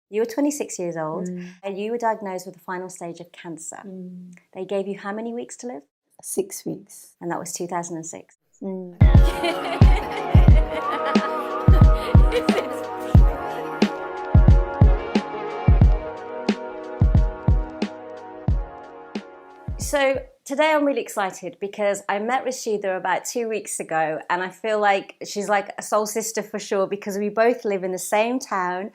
You were 26 years old and you were diagnosed with the final stage of cancer. They gave you how many weeks to live? 6 weeks. And that was 2006. So today I'm really excited because I met Rashida about 2 weeks ago and I feel like she's like a soul sister for sure because we both live in the same town.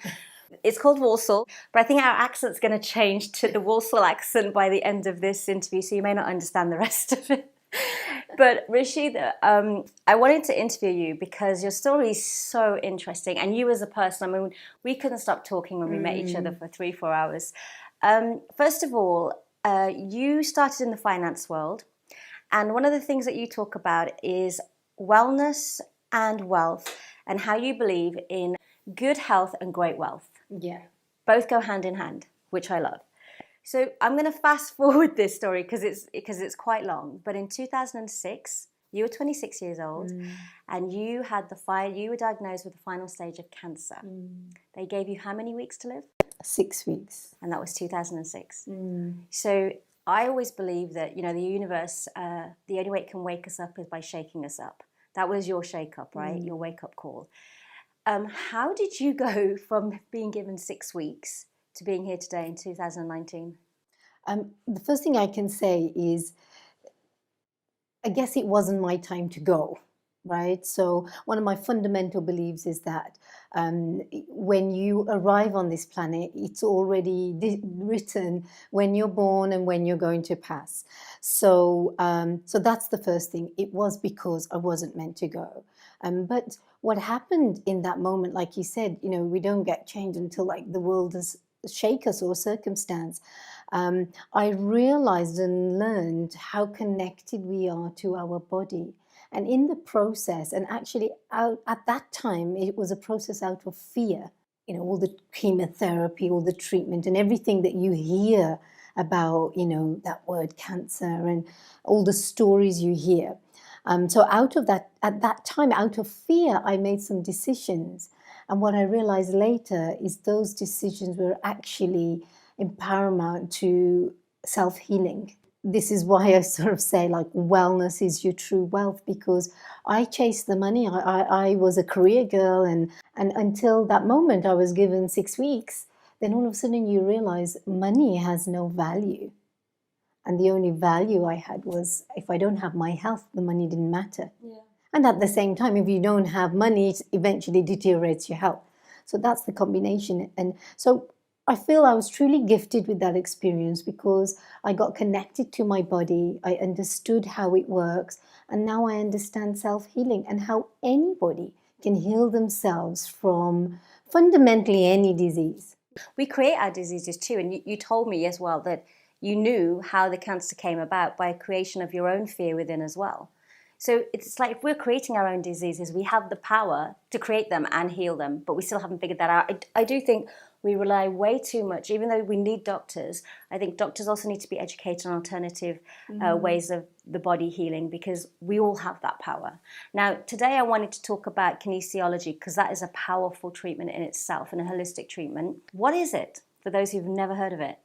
It's called Warsaw, but I think our accent's going to change to the Warsaw accent by the end of this interview, so you may not understand the rest of it. But Rashida, I wanted to interview you because your story is so interesting, and you as a person, I mean, we couldn't stop talking when we met each other for 3-4 hours. First of all, you started in the finance world, and one of the things that you talk about is wellness and wealth, and how you believe in good health and great wealth. Yeah. Both go hand in hand, which I love. So I'm going to fast forward this story because it's quite long. But in 2006, you were 26 years old, and you were diagnosed with the final stage of cancer. They gave you how many weeks to live? 6 weeks. And that was 2006. So I always believe that, you know, the universe, the only way it can wake us up is by shaking us up. That was your shake up, right? Your wake up call. How did you go from being given 6 weeks to being here today in 2019? The first thing I can say is, I guess it wasn't my time to go, right? So one of my fundamental beliefs is that when you arrive on this planet, it's already written when you're born and when you're going to pass. So that's the first thing. It was because I wasn't meant to go. But what happened in that moment, like you said, you know, we don't get changed until like the world has shake us or circumstance. I realized and learned how connected we are to our body. And in the process, and actually at that time, it was a process out of fear. You know, all the chemotherapy, all the treatment and everything that you hear about, you know, that word cancer and all the stories you hear. So out of that, at that time, out of fear, I made some decisions. And what I realized later is those decisions were actually paramount to self-healing. This is why I sort of say like wellness is your true wealth, because I chased the money. I was a career girl, and until that moment I was given 6 weeks, then all of a sudden you realize money has no value. And the only value I had was if I don't have my health, the money didn't matter. Yeah. And at the same time, if you don't have money, it eventually deteriorates your health. So that's the combination. And so I feel I was truly gifted with that experience because I got connected to my body. I understood how it works. And now I understand self-healing and how anybody can heal themselves from fundamentally any disease. We create our diseases too. And you told me as well that you knew how the cancer came about by a creation of your own fear within as well. So it's like if we're creating our own diseases, we have the power to create them and heal them, but we still haven't figured that out. I do think we rely way too much, even though we need doctors. I think doctors also need to be educated on alternative ways of the body healing, because we all have that power. Now, today I wanted to talk about kinesiology because that is a powerful treatment in itself and a holistic treatment. What is it for those who've never heard of it?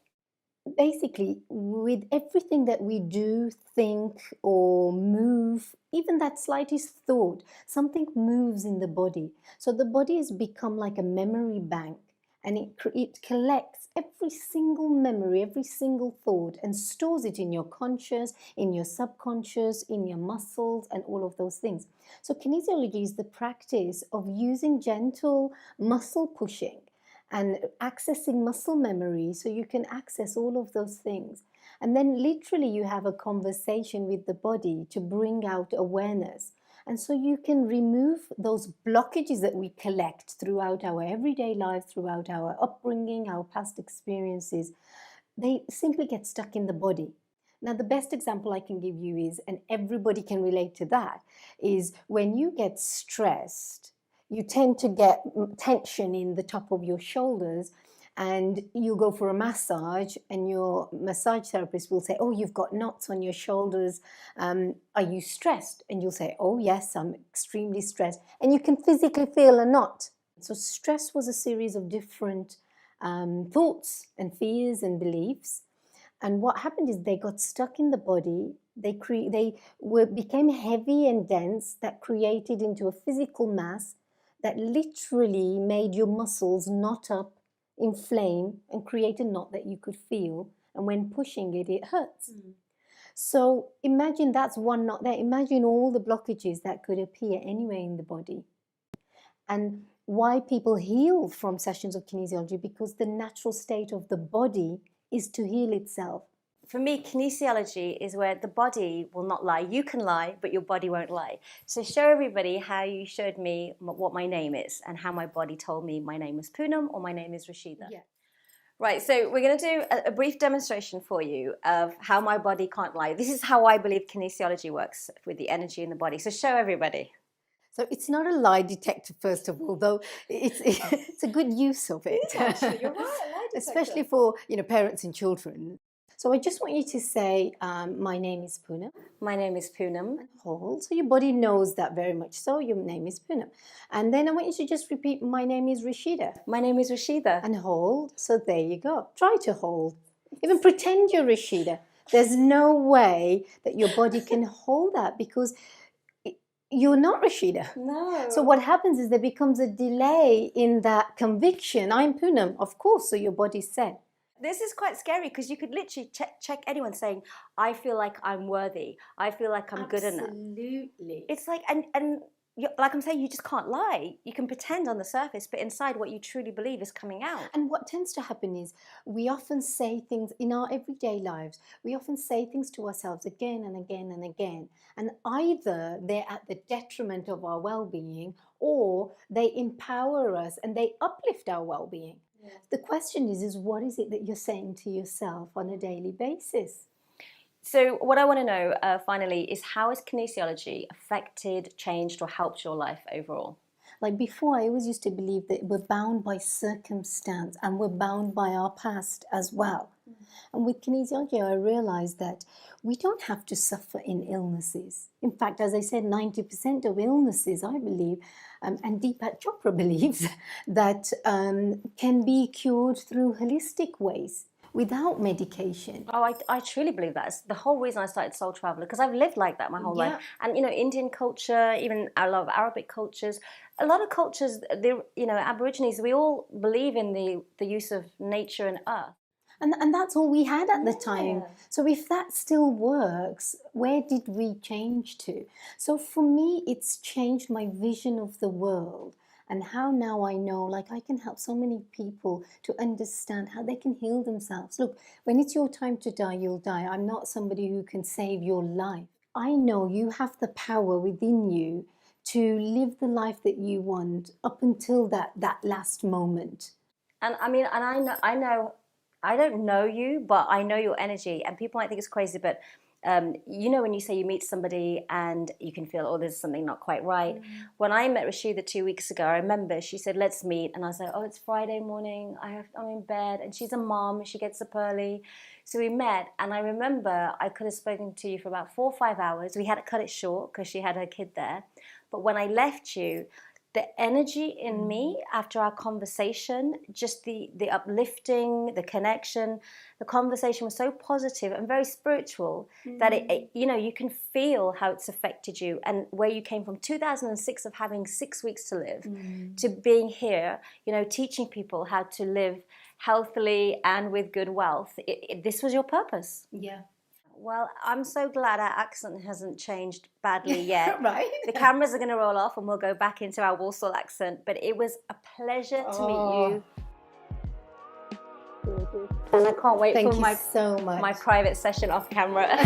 Basically, with everything that we do, think, or move, even that slightest thought, something moves in the body. So the body has become like a memory bank, and it collects every single memory, every single thought, and stores it in your conscious, in your subconscious, in your muscles, and all of those things. So kinesiology is the practice of using gentle muscle pushing and accessing muscle memory, so you can access all of those things. And then literally you have a conversation with the body to bring out awareness. And so you can remove those blockages that we collect throughout our everyday life, throughout our upbringing, our past experiences. They simply get stuck in the body. Now, the best example I can give you is, and everybody can relate to that, is when you get stressed, you tend to get tension in the top of your shoulders, and you go for a massage and your massage therapist will say, oh, you've got knots on your shoulders. Are you stressed? And you'll say, oh, yes, I'm extremely stressed. And you can physically feel a knot. So stress was a series of different thoughts and fears and beliefs. And what happened is they got stuck in the body. Became heavy and dense, that created into a physical mass that literally made your muscles knot up, inflame, and create a knot that you could feel. And when pushing it, it hurts. So imagine that's one knot there. Imagine all the blockages that could appear anywhere in the body. And why people heal from sessions of kinesiology, because the natural state of the body is to heal itself. For me, kinesiology is where the body will not lie. You can lie, but your body won't lie. So show everybody how you showed me what my name is and how my body told me my name was Poonam or my name is Rashida. Yeah. Right, so we're going to do a brief demonstration for you of how my body can't lie. This is how I believe kinesiology works with the energy in the body. So show everybody. So it's not a lie detector, first of all, though it's a good use of it. Actually, you're right, a lie detector. Especially for parents and children. So I just want you to say, my name is Poonam. My name is Poonam. And hold. So your body knows that very much. So your name is Poonam. And then I want you to just repeat, my name is Rashida. My name is Rashida. And hold. So there you go. Try to hold. Even pretend you're Rashida. There's no way that your body can hold that, because you're not Rashida. No. So what happens is there becomes a delay in that conviction. I'm Poonam, of course. So your body said. This is quite scary, because you could literally check anyone saying, I feel like I'm worthy. I feel like I'm good enough. Absolutely. It's like, and like I'm saying, you just can't lie. You can pretend on the surface, but inside what you truly believe is coming out. And what tends to happen is we often say things in our everyday lives. We often say things to ourselves again and again and again. And either they're at the detriment of our well-being, or they empower us and they uplift our well-being. Yeah. The question is what is it that you're saying to yourself on a daily basis? So what I want to know finally is, how has kinesiology affected, changed, or helped your life overall? Like before, I always used to believe that we're bound by circumstance and we're bound by our past as well. And with kinesiology, I realized that we don't have to suffer in illnesses. In fact, as I said, 90% of illnesses, I believe, and Deepak Chopra believes, that can be cured through holistic ways, without medication. Oh, I truly believe that. It's the whole reason I started Soul Traveller, because I've lived like that my whole life. And, Indian culture, even a lot of Arabic cultures, a lot of cultures, Aborigines, we all believe in the use of nature and earth. And that's all we had at the time. So if that still works, where did we change to? So for me, it's changed my vision of the world. And how now I know, like, I can help so many people to understand how they can heal themselves. Look, when it's your time to die, you'll die. I'm not somebody who can save your life. I know you have the power within you to live the life that you want up until that last moment. And I know, I don't know you, but I know your energy. And people might think it's crazy, but when you say you meet somebody and you can feel, oh, there's something not quite right. When I met Rashida 2 weeks ago, I remember she said, let's meet. And I was like, oh, it's Friday morning. I'm in bed. And she's a mom. She gets up early. So we met. And I remember I could have spoken to you for about 4 or 5 hours. We had to cut it short because she had her kid there. But when I left you, the energy in me after our conversation, just the uplifting, the connection, the conversation was so positive and very spiritual that you can feel how it's affected you, and where you came from 2006 of having 6 weeks to live to being here, teaching people how to live healthily and with good wealth. This was your purpose. Yeah. Well, I'm so glad our accent hasn't changed badly yet. Right. The cameras are going to roll off and we'll go back into our Walsall accent. But it was a pleasure to meet you. And I can't wait for so much. my private session off camera.